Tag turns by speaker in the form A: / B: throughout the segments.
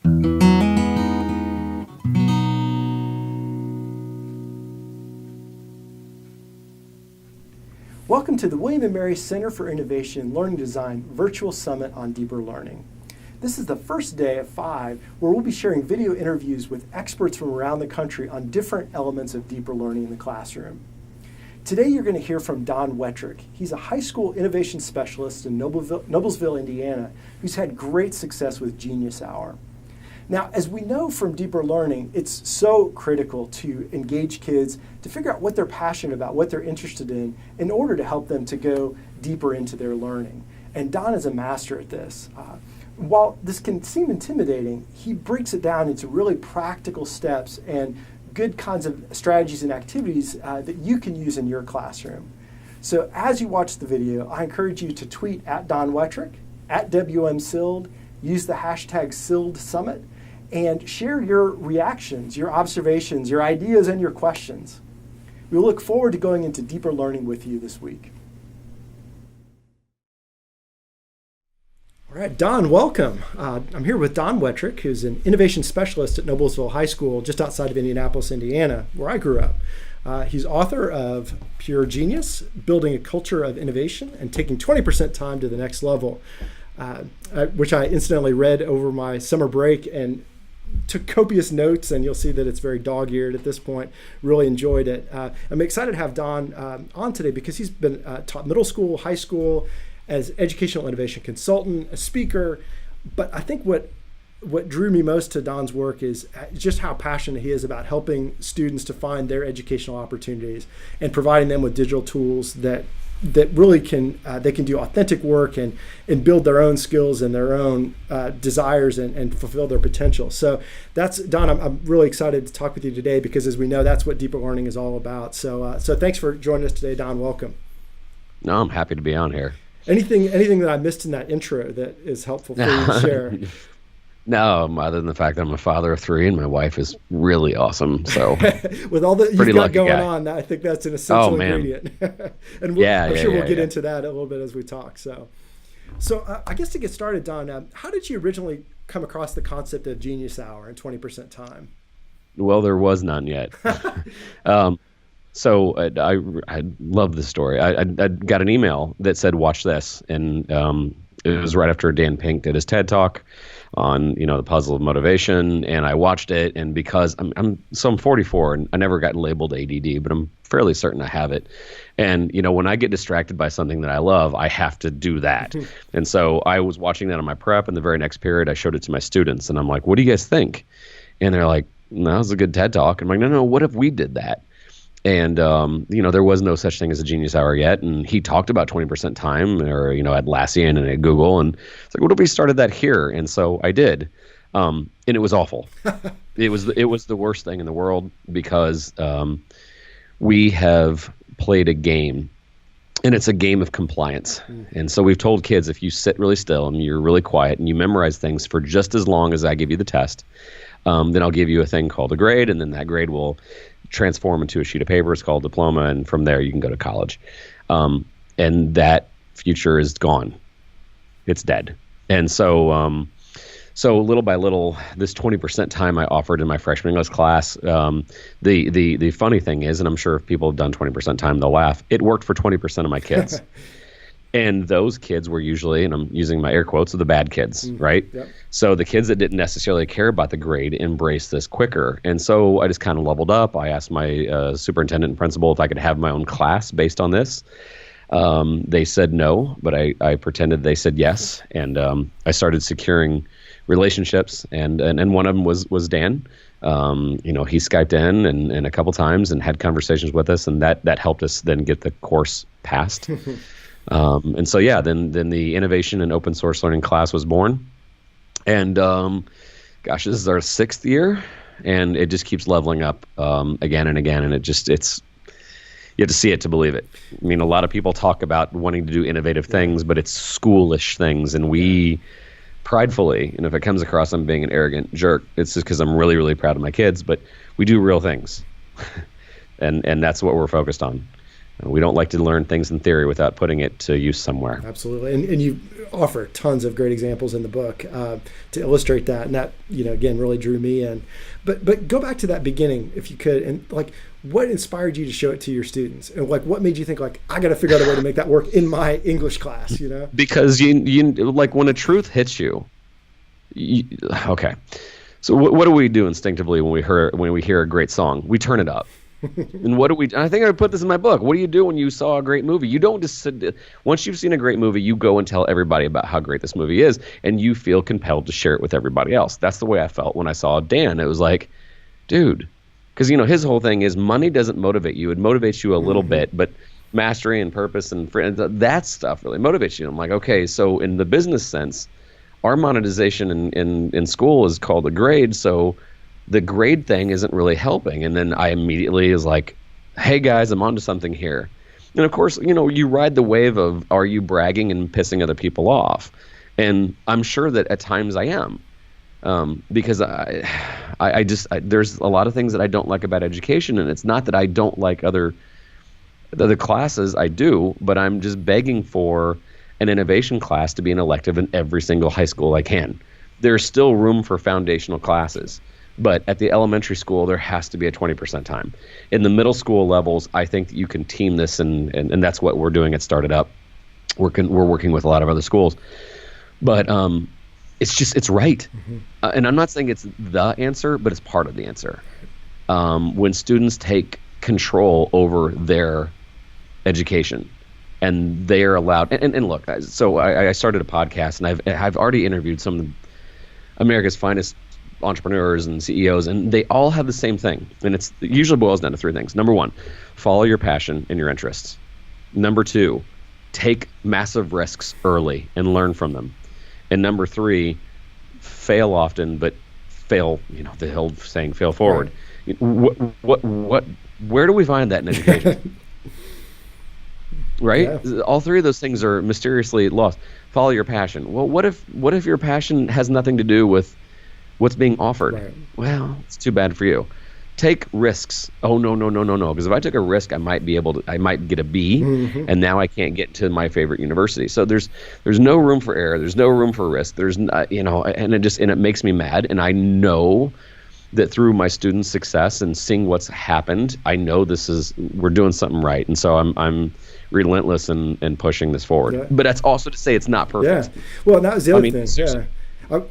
A: Welcome to the William & Mary Center for Innovation and Learning Design Virtual Summit on Deeper Learning. This is the first day of 5 where we'll be sharing video interviews with experts from around the country on different elements of deeper learning in the classroom. Today you're going to hear from Don Wettrick. He's a high school innovation specialist in Noblesville, Indiana, who's had great success with Genius Hour. Now, as we know from deeper learning, it's so critical to engage kids to figure out what they're passionate about, what they're interested in order to help them to go deeper into their learning. And Don is a master at this. While this can seem intimidating, he breaks it down into really practical steps and good kinds of strategies and activities that you can use in your classroom. So as you watch the video, I encourage you to tweet at Don Wettrick, at WMSILD, use the hashtag SILDSummit, and share your reactions, your observations, your ideas, and your questions. We look forward to going into deeper learning with you this week. All right, Don, welcome. I'm here with Don Wettrick, who's an innovation specialist at Noblesville High School, just outside of Indianapolis, Indiana, where I grew up. He's author of Pure Genius, Building a Culture of Innovation and Taking 20% Time to the Next Level, which I incidentally read over my summer break and took copious notes, and you'll see that it's very dog-eared at this point. Really enjoyed it. I'm excited to have Don on today because he's been taught middle school, high school, as educational innovation consultant, a speaker. But I think what drew me most to Don's work is just how passionate he is about helping students to find their educational opportunities and providing them with digital tools that really can they can do authentic work and build their own skills and their own desires and fulfill their potential. So that's Don. I'm really excited to talk with you today because, as we know, that's what deeper learning is all about. So thanks for joining us today, Don. Welcome.
B: No, I'm happy to be on here.
A: Anything that I missed in that intro that is helpful for you to share?
B: No, other than the fact that I'm a father of 3 and my wife is really awesome. So
A: with all that you've got going on, I think that's an essential ingredient. And I'm sure we'll get into that a little bit as we talk. So I guess to get started, Don, how did you originally come across the concept of Genius Hour and 20% time?
B: Well, there was none yet. So I love this story. I got an email that said, watch this. And it was right after Dan Pink did his TED Talk on, the puzzle of motivation. And I watched it. And because I'm 44 and I never got labeled ADD, but I'm fairly certain I have it. And, when I get distracted by something that I love, I have to do that. And so I was watching that on my prep, and the very next period I showed it to my students. And I'm like, what do you guys think? And they're like, no, that was a good TED Talk. I'm like, no, what if we did that? And, there was no such thing as a Genius Hour yet. And he talked about 20% time or, at Atlassian and at Google. And it's like, what if we started that here? And so I did. And it was awful. It was the worst thing in the world because we have played a game, and it's a game of compliance. And so we've told kids, if you sit really still and you're really quiet and you memorize things for just as long as I give you the test, then I'll give you a thing called a grade, and then that grade will transform into a sheet of paper. It's called diploma, and from there you can go to college. And that future is gone. It's dead. And so little by little, this 20% time I offered in my freshman English class, the funny thing is, and I'm sure if people have done 20% time, they'll laugh, it worked for 20% of my kids. And those kids were usually, and I'm using my air quotes, the bad kids, right? Yep. So the kids that didn't necessarily care about the grade embraced this quicker. And so I just kind of leveled up. I asked my superintendent and principal if I could have my own class based on this. They said no, but I pretended they said yes. And I started securing relationships. And one of them was Dan. He Skyped in and a couple times and had conversations with us. And that helped us then get the course passed. And so, then the innovation and open source learning class was born. And this is our 6th year, and it just keeps leveling up again and again. And you have to see it to believe it. I mean, a lot of people talk about wanting to do innovative things, but it's schoolish things. And we pridefully, and if it comes across I'm being an arrogant jerk, it's just because I'm really, really proud of my kids, but we do real things. and that's what we're focused on. We don't like to learn things in theory without putting it to use somewhere.
A: Absolutely. And you offer tons of great examples in the book to illustrate that. And that, again, really drew me in. But go back to that beginning, if you could, and like, what inspired you to show it to your students? And like, what made you think like, I got to figure out a way to make that work in my English class,
B: Because you like when a truth hits you, okay. So what do we do instinctively when we hear a great song? We turn it up. And what do we? I think I put this in my book. What do you do when you saw a great movie? You don't just sit. Once you've seen a great movie, you go and tell everybody about how great this movie is, and you feel compelled to share it with everybody else. That's the way I felt when I saw Dan. It was like, dude, because his whole thing is money doesn't motivate you. It motivates you a little bit, but mastery and purpose and that stuff really motivates you. I'm like, okay, so in the business sense, our monetization in school is called a grade, so the grade thing isn't really helping. And then I immediately is like, hey guys, I'm onto something here. And of course, you ride the wave of, are you bragging and pissing other people off? And I'm sure that at times I am, because I there's a lot of things that I don't like about education. And it's not that I don't like the other classes, I do, but I'm just begging for an innovation class to be an elective in every single high school I can. There's still room for foundational classes. But at the elementary school, there has to be a 20% time. In the middle school levels, I think that you can team this, and that's what we're doing at Started Up. We're working with a lot of other schools. But it's right. And I'm not saying it's the answer, but it's part of the answer. When students take control over their education, and they are allowed, and look, so I started a podcast, and I've already interviewed some of America's finest entrepreneurs and CEOs, and they all have the same thing. And it usually boils down to three things. Number one, follow your passion and your interests. Number two, take massive risks early and learn from them. And number three, fail often, but fail, the old saying, fail forward. Right. Where do we find that in education? Right? Yeah. All three of those things are mysteriously lost. Follow your passion. Well, what if your passion has nothing to do with what's being offered? Right. Well, it's too bad for you. Take risks. Oh, no. Because if I took a risk, I might get a B, and now I can't get to my favorite university. So there's no room for error. There's no room for risk. There's and it makes me mad. And I know that through my students' success and seeing what's happened, I know we're doing something right. And so I'm relentless in pushing this forward. Yeah. But that's also to say it's not perfect.
A: Yeah. Well, that was the other thing.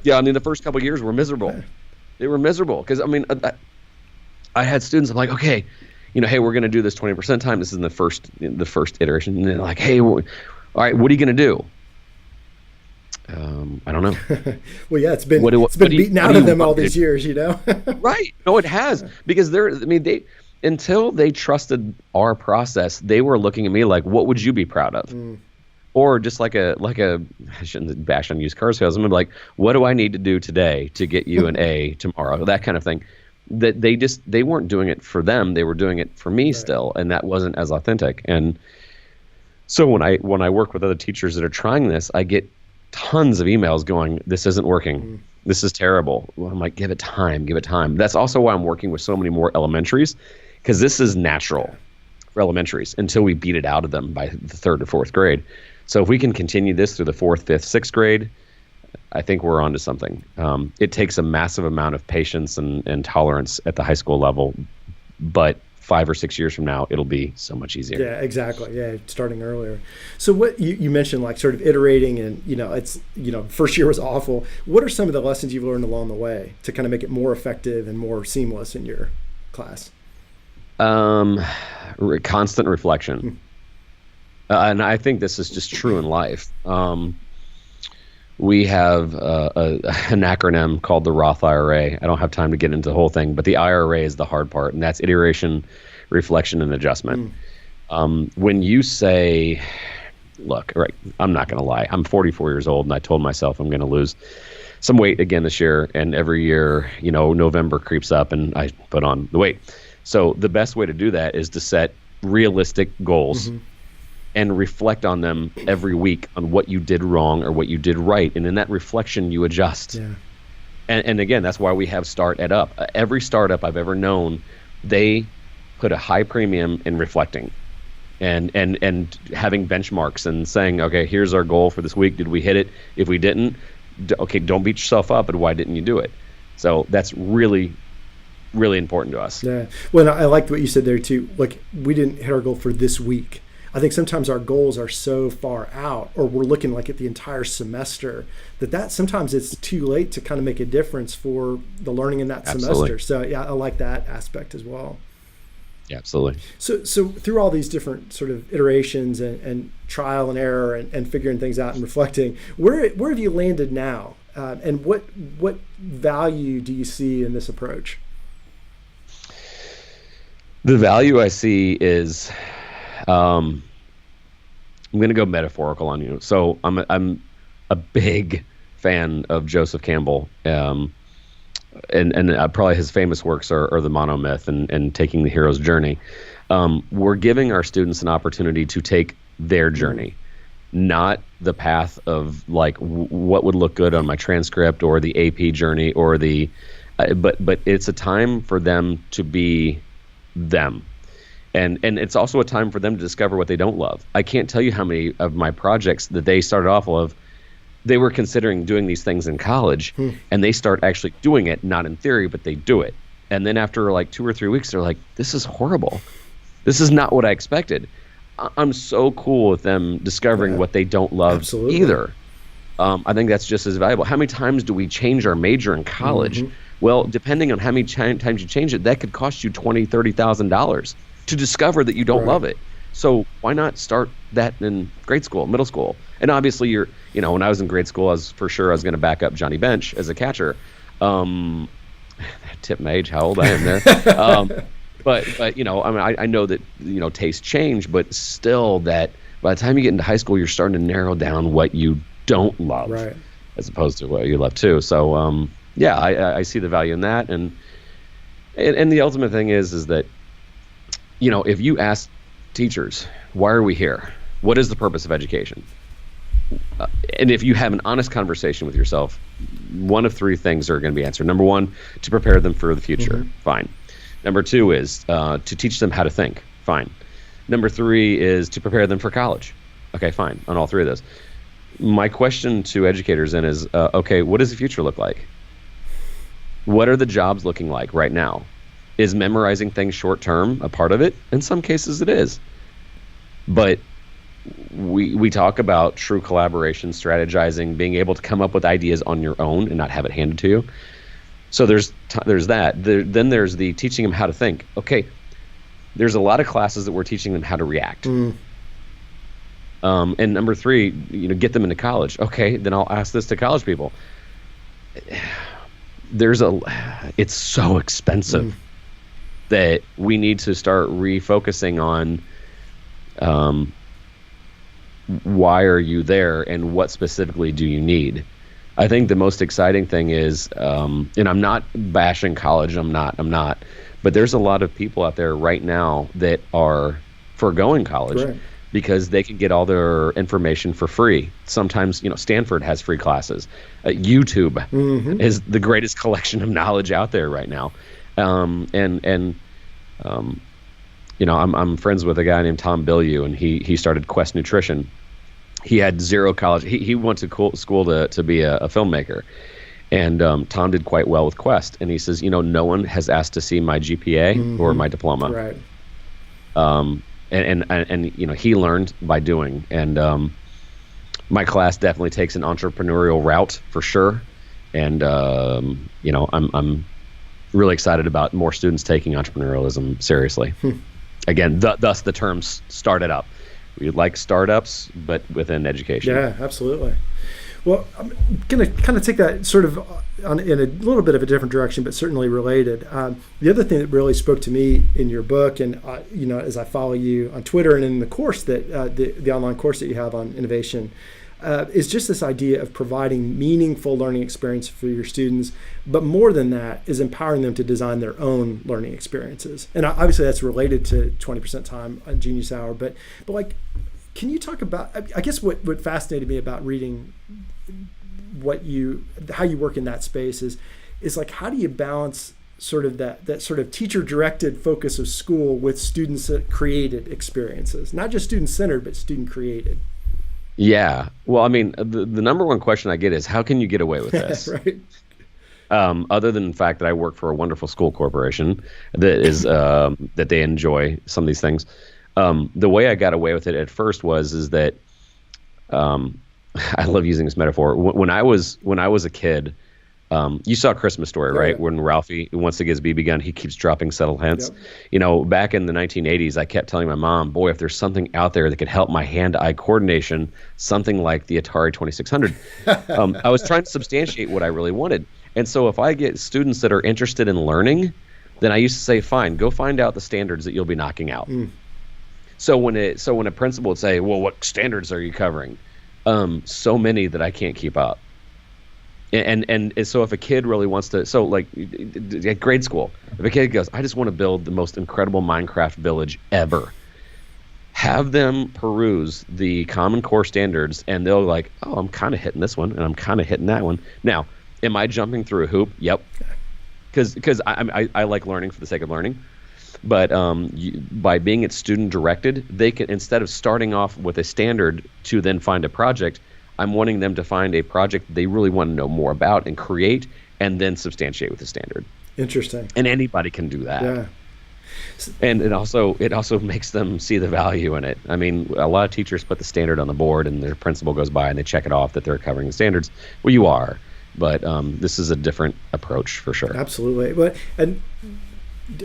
A: Yeah.
B: The first couple of years were miserable. Yeah. They were miserable because I had students. I'm like, okay, hey, we're going to do this 20% time. This is in the first iteration, and they're like, hey, all right, what are you going to do? I don't know.
A: Well, yeah, it's been beaten out of them all these years,
B: Right? No, it has, because until they trusted our process, they were looking at me like, what would you be proud of? Or just like a I shouldn't bash on used car salesmen, I'm like, what do I need to do today to get you an A tomorrow? That kind of thing. That they weren't doing it for them, they were doing it for me still, and that wasn't as authentic. And so when I work with other teachers that are trying this, I get tons of emails going, this isn't working. This is terrible. Well, I'm like, give it time. That's also why I'm working with so many more elementaries, because this is natural for elementaries until we beat it out of them by the third or fourth grade. So if we can continue this through the fourth, fifth, sixth grade, I think we're onto something. It takes a massive amount of patience and tolerance at the high school level, but 5 or 6 years from now, it'll be so much easier.
A: Yeah, exactly. Yeah, starting earlier. So what you mentioned, like sort of iterating, and it's first year was awful. What are some of the lessons you've learned along the way to kind of make it more effective and more seamless in your class?
B: Constant reflection. And I think this is just true in life. We have an acronym called the Roth IRA. I don't have time to get into the whole thing, but the IRA is the hard part, and that's iteration, reflection, and adjustment. When you say, look, right, I'm not going to lie. I'm 44 years old, and I told myself I'm going to lose some weight again this year, and every year, November creeps up, and I put on the weight. So the best way to do that is to set realistic goals and reflect on them every week on what you did wrong or what you did right. And in that reflection, you adjust. Yeah. And again, that's why we have Start Ed Up. Every startup I've ever known, they put a high premium in reflecting. and having benchmarks and saying, okay, here's our goal for this week. Did we hit it? If we didn't, okay, don't beat yourself up. And why didn't you do it? So that's really, really important to us.
A: Yeah. Well, I liked what you said there too. Like, we didn't hit our goal for this week. I think sometimes our goals are so far out, or we're looking like at the entire semester, that sometimes it's too late to kind of make a difference for the learning in that semester. So yeah, I like that aspect as well.
B: Yeah, absolutely.
A: So through all these different sort of iterations and trial and error and figuring things out and reflecting, where have you landed now? And what value do you see in this approach?
B: The value I see is, I'm going to go metaphorical on you. So I'm a big fan of Joseph Campbell, and probably his famous works are the Monomyth and Taking the Hero's Journey. We're giving our students an opportunity to take their journey, not the path of like what would look good on my transcript or the AP journey or but it's a time for them to be them. And it's also a time for them to discover what they don't love. I can't tell you how many of my projects that they started off of, they were considering doing these things in college, and they start actually doing it, not in theory, but they do it. And then after like 2 or 3 weeks, they're like, this is horrible. This is not what I expected. I'm so cool with them discovering what they don't love either. I think that's just as valuable. How many times do we change our major in college? Well, depending on how many times you change it, that could cost you $20,000, $30,000 to discover that you don't love it. So why not start that in grade school, middle school? And obviously when I was in grade school, I was going to back up Johnny Bench as a catcher. Tip my age, how old I am there. But I mean, I know that, tastes change, but still that by the time you get into high school, you're starting to narrow down what you don't love as opposed to what you love too. So, I see the value in that. And the ultimate thing is that, if you ask teachers, why are we here? What is the purpose of education? And if you have an honest conversation with yourself, one of 3 things are going to be answered. Number 1, to prepare them for the future. Fine. Number 2 is to teach them how to think. Fine. Number 3 is to prepare them for college. Okay, fine. On all 3 of those. My question to educators then is, okay, what does the future look like? What are the jobs looking like right now? Is memorizing things short term a part of it? In some cases it is. But we talk about true collaboration, strategizing, being able to come up with ideas on your own and not have it handed to you. So there's that. Then there's the teaching them how to think. Okay, there's a lot of classes that we're teaching them how to react. And number 3, get them into college. Okay, then I'll ask this to college people. It's so expensive that we need to start refocusing on why are you there and what specifically do you need. I think the most exciting thing is, and I'm not bashing college, I'm not, but there's a lot of people out there right now that are foregoing college because they can get all their information for free. Sometimes, Stanford has free classes. YouTube is the greatest collection of knowledge out there right now. I'm friends with a guy named Tom Bilyeu, and he started Quest Nutrition. He had 0 college. He went to school to be a filmmaker, and Tom did quite well with Quest. And he says, no one has asked to see my GPA or my diploma.
A: Right.
B: And he learned by doing. And my class definitely takes an entrepreneurial route for sure. And I'm really excited about more students taking entrepreneurialism seriously. Again, thus the term started up. We like startups, but within education.
A: Yeah, absolutely. Well, I'm going to kind of take that sort of in a little bit of a different direction, but certainly related. The other thing that really spoke to me in your book, and as I follow you on Twitter and in the course that the online course that you have on innovation, is just this idea of providing meaningful learning experience for your students, but more than that is empowering them to design their own learning experiences. And obviously that's related to 20% time on Genius Hour, but like, can you talk about, I guess what fascinated me about reading how you work in that space is like, how do you balance sort of that sort of teacher-directed focus of school with students that created experiences, not just student-centered, but student-created.
B: Yeah. Well, I mean, the number one question I get is, how can you get away with this?
A: Right.
B: Other than the fact that I work for a wonderful school corporation that is that they enjoy some of these things. The way I got away with it at first is that I love using this metaphor. When I was a kid, you saw Christmas Story, right?
A: Yeah.
B: When Ralphie wants to get his BB gun, he keeps dropping subtle hints.
A: Yep.
B: Back in the 1980s, I kept telling my mom, boy, if there's something out there that could help my hand-eye coordination, something like the Atari 2600. I was trying to substantiate what I really wanted. And so if I get students that are interested in learning, then I used to say, fine, go find out the standards that you'll be knocking out. So when a principal would say, well, what standards are you covering? So many that I can't keep up. And so if a kid really wants to, so like at grade school, if a kid goes, I just want to build the most incredible Minecraft village ever, have them peruse the Common Core standards, and they'll like, oh, I'm kind of hitting this one, and I'm kind of hitting that one. Now, am I jumping through a hoop? Yep. Because I like learning for the sake of learning. But by being it student directed, they can, instead of starting off with a standard to then find a project, I'm wanting them to find a project they really want to know more about and create, and then substantiate with the standard.
A: Interesting.
B: And anybody can do that.
A: Yeah.
B: And it also makes them see the value in it. I mean, a lot of teachers put the standard on the board, and their principal goes by and they check it off that they're covering the standards. Well, you are, but this is a different approach for sure.
A: Absolutely. But and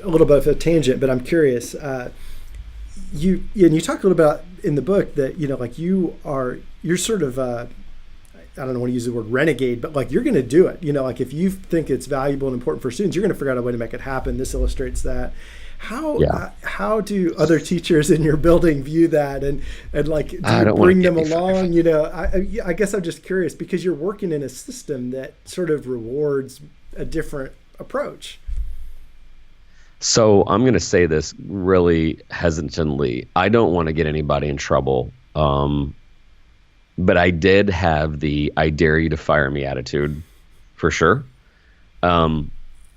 A: a little bit of a tangent, but I'm curious. You talked a little about in the book that like you're sort of I don't want to use the word renegade, but like you're going to do it. Like if you think it's valuable and important for students, you're going to figure out a way to make it happen. This illustrates that. How do other teachers in your building view that, and like do you bring them along? I guess I'm just curious because you're working in a system that sort of rewards a different approach.
B: So I'm going to say this really hesitantly. I don't want to get anybody in trouble, but I did have the "I dare you to fire me" attitude, for sure, and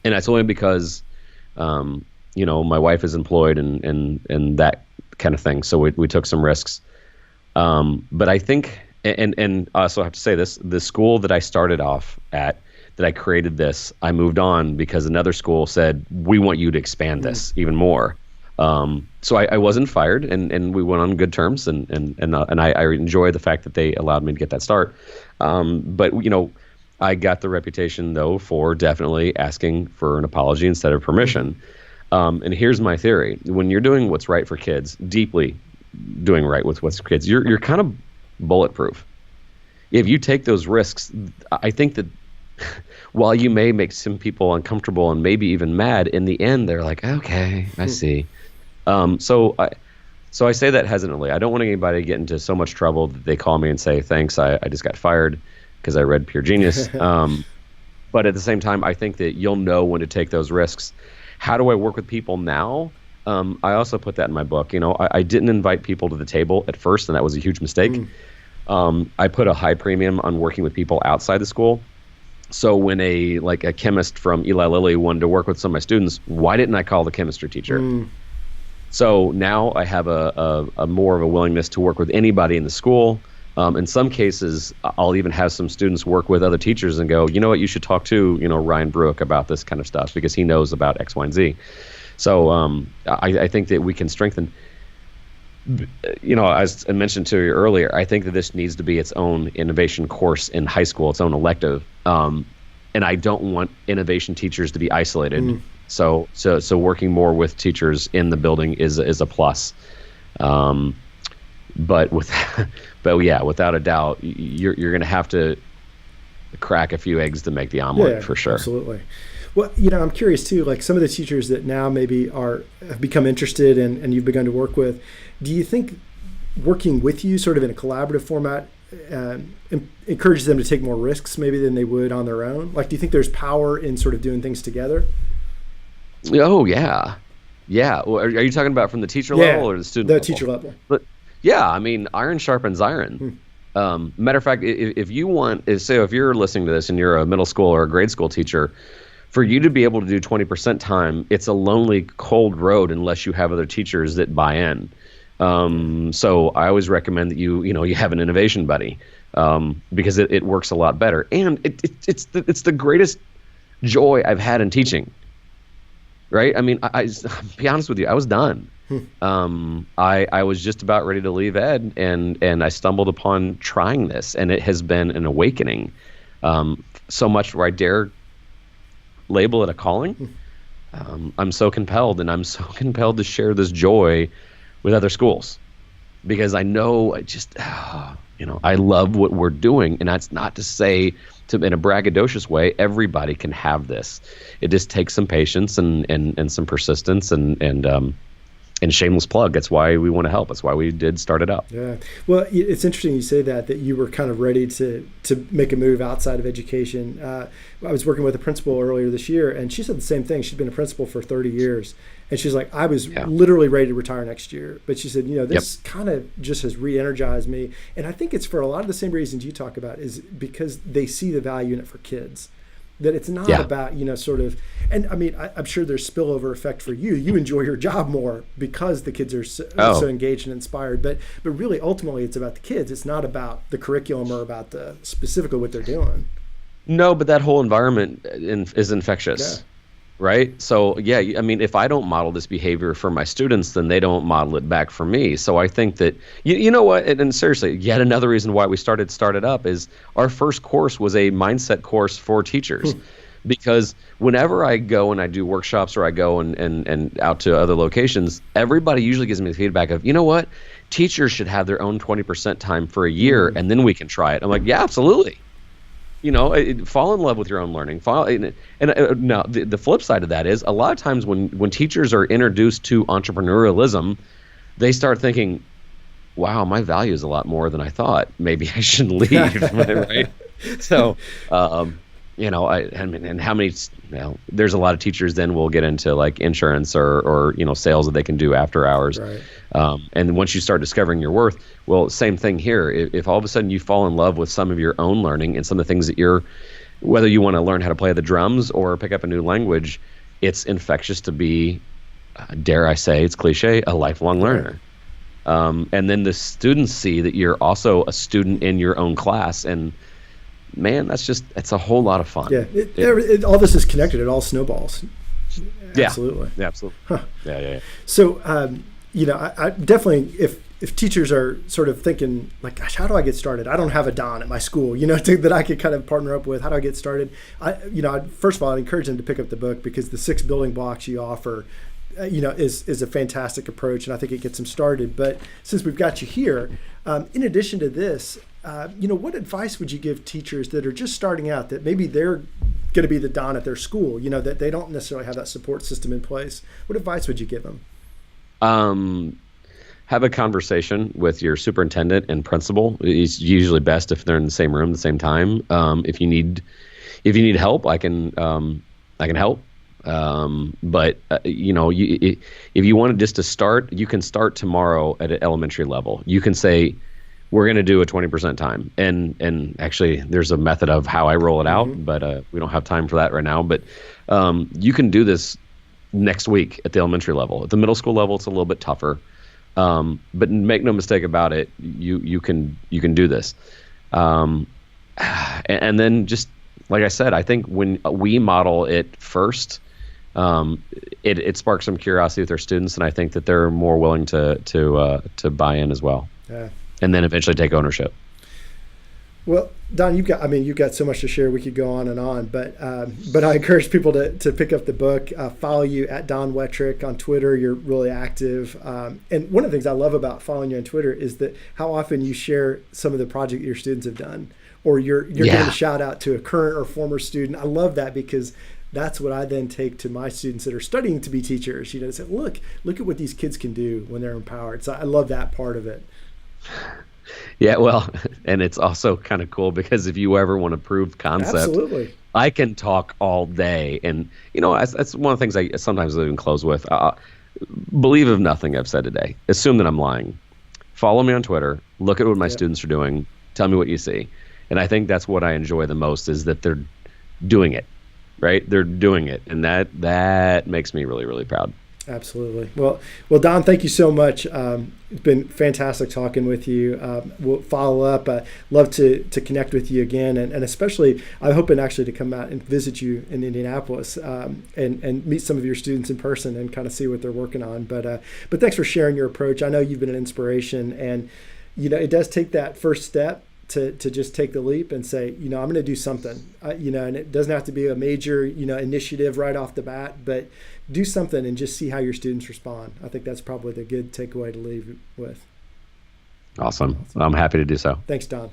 B: that's only because my wife is employed and that kind of thing. So we took some risks, but I think, and I also have to say this: the school that I started off at, that I created this, I moved on because another school said, we want you to expand this even more. So I wasn't fired, and we went on good terms, and I enjoy the fact that they allowed me to get that start. But I got the reputation though for definitely asking for an apology instead of permission. And here's my theory: when you're doing what's right for kids, deeply doing right with what's for kids, you're kind of bulletproof. If you take those risks, I think that while you may make some people uncomfortable and maybe even mad, in the end they're like, okay, I see. So I say that hesitantly. I don't want anybody to get into so much trouble that they call me and say, thanks, I just got fired because I read Pure Genius. But at the same time, I think that you'll know when to take those risks. How do I work with people now? I also put that in my book. I didn't invite people to the table at first, and that was a huge mistake. I put a high premium on working with people outside the school. So when a chemist from Eli Lilly wanted to work with some of my students, why didn't I call the chemistry teacher? So now I have a more of a willingness to work with anybody in the school. In some cases, I'll even have some students work with other teachers and go, you know what, you should talk to Ryan Bruick about this kind of stuff because he knows about X, Y, and Z. So I think that we can strengthen. As I mentioned to you earlier, I think that this needs to be its own innovation course in high school, its own elective. And I don't want innovation teachers to be isolated. So working more with teachers in the building is a plus. But without a doubt, you're going to have to crack a few eggs to make the omelet, for sure.
A: Absolutely. Well, I'm curious too, like some of the teachers that now maybe have become interested and you've begun to work with, do you think working with you sort of in a collaborative format encourages them to take more risks maybe than they would on their own? Like, do you think there's power in sort of doing things together?
B: Oh, yeah. Yeah. Well, are you talking about from the teacher level or the student level?
A: The teacher level.
B: But yeah, I mean, iron sharpens iron. Matter of fact, if you're listening to this and you're a middle school or a grade school teacher, for you to be able to do 20% time, it's a lonely, cold road unless you have other teachers that buy in. So I always recommend that you have an innovation buddy, because it works a lot better. And it's the greatest joy I've had in teaching. Right? I mean, I'll be honest with you, I was done. I was just about ready to leave ed, and I stumbled upon trying this, and it has been an awakening. So much where I dare label it a calling. I'm so compelled to share this joy with other schools, because I know I love what we're doing. And that's not to say in a braggadocious way, everybody can have this. It just takes some patience and some persistence and shameless plug. That's why we want to help. That's why we did start it up.
A: Yeah. Well, it's interesting you say that you were kind of ready to make a move outside of education. I was working with a principal earlier this year, and she said the same thing. She'd been a principal for 30 years. And she's like, I was literally ready to retire next year. But she said, this kind of just has re-energized me. And I think it's for a lot of the same reasons you talk about, is because they see the value in it for kids. That it's not about, sort of, and I mean, I'm sure there's spillover effect for you. You enjoy your job more because the kids are so engaged and inspired. But really, ultimately, it's about the kids. It's not about the curriculum or about specifically what they're doing.
B: No, but that whole environment is infectious. Yeah. Right? So, I mean, if I don't model this behavior for my students, then they don't model it back for me. So I think that, you know what, and seriously, yet another reason why we started up is our first course was a mindset course for teachers. Because whenever I go and I do workshops, or I go and out to other locations, everybody usually gives me the feedback of, you know what, teachers should have their own 20% time for a year, and then we can try it. I'm like, yeah, absolutely. Fall in love with your own learning. Now, the flip side of that is, a lot of times when teachers are introduced to entrepreneurialism, they start thinking, wow, my value is a lot more than I thought. Maybe I should leave, right? So, and how many, there's a lot of teachers then will get into like insurance or sales that they can do after hours.
A: Right.
B: And once you start discovering your worth, well, same thing here. If all of a sudden you fall in love with some of your own learning and some of the things that whether you want to learn how to play the drums or pick up a new language, it's infectious to be, dare I say, it's cliche, a lifelong learner. And then the students see that you're also a student in your own class, and man, it's a whole lot of fun.
A: Yeah, all this is connected. It all snowballs. Absolutely.
B: Yeah, absolutely. Huh. Yeah.
A: So, I definitely, if teachers are sort of thinking like, gosh, how do I get started? I don't have a Don at my school, that I could kind of partner up with. How do I get started? First of all, I'd encourage them to pick up the book, because the 6 building blocks you offer, is a fantastic approach, and I think it gets them started. But since we've got you here, in addition to this, what advice would you give teachers that are just starting out, that maybe they're going to be the Don at their school, that they don't necessarily have that support system in place? What advice would you give them?
B: Have a conversation with your superintendent and principal. It's usually best if they're in the same room at the same time. If you need help, I can help. But if you wanted just to start, you can start tomorrow at an elementary level. You can say, we're going to do a 20% time. And actually, there's a method of how I roll it out, but we don't have time for that right now. But you can do this next week at the elementary level. At the middle school level, it's a little bit tougher. But make no mistake about it, you can do this. And then just like I said, I think when we model it first, it sparks some curiosity with our students, and I think that they're more willing to buy in as well.
A: Yeah.
B: And then eventually take ownership.
A: Well, Don, you've got so much to share. We could go on and on, but I encourage people to pick up the book. Follow you at Don Wettrick on Twitter. You're really active, and one of the things I love about following you on Twitter is that how often you share some of the project your students have done, or you're giving a shout out to a current or former student. I love that, because that's what I then take to my students that are studying to be teachers. Say, look at what these kids can do when they're empowered. So I love that part of it.
B: Yeah, well, and it's also kind of cool, because if you ever want to prove concept,
A: absolutely,
B: I can talk all day. And, that's one of the things I sometimes even close with. Believe of nothing I've said today. Assume that I'm lying. Follow me on Twitter. Look at what my students are doing. Tell me what you see. And I think that's what I enjoy the most, is that they're doing it. right? They're doing it, and that makes me really, really proud.
A: Absolutely. Well, Don, thank you so much. It's been fantastic talking with you. We'll follow up. Love to connect with you again, and especially I'm hoping actually to come out and visit you in Indianapolis and meet some of your students in person and kind of see what they're working on. But thanks for sharing your approach. I know you've been an inspiration, and it does take that first step to just take the leap and say, I'm going to do something, and it doesn't have to be a major, initiative right off the bat, but do something and just see how your students respond. I think that's probably the good takeaway to leave with.
B: Awesome. I'm happy to do so.
A: Thanks, Don.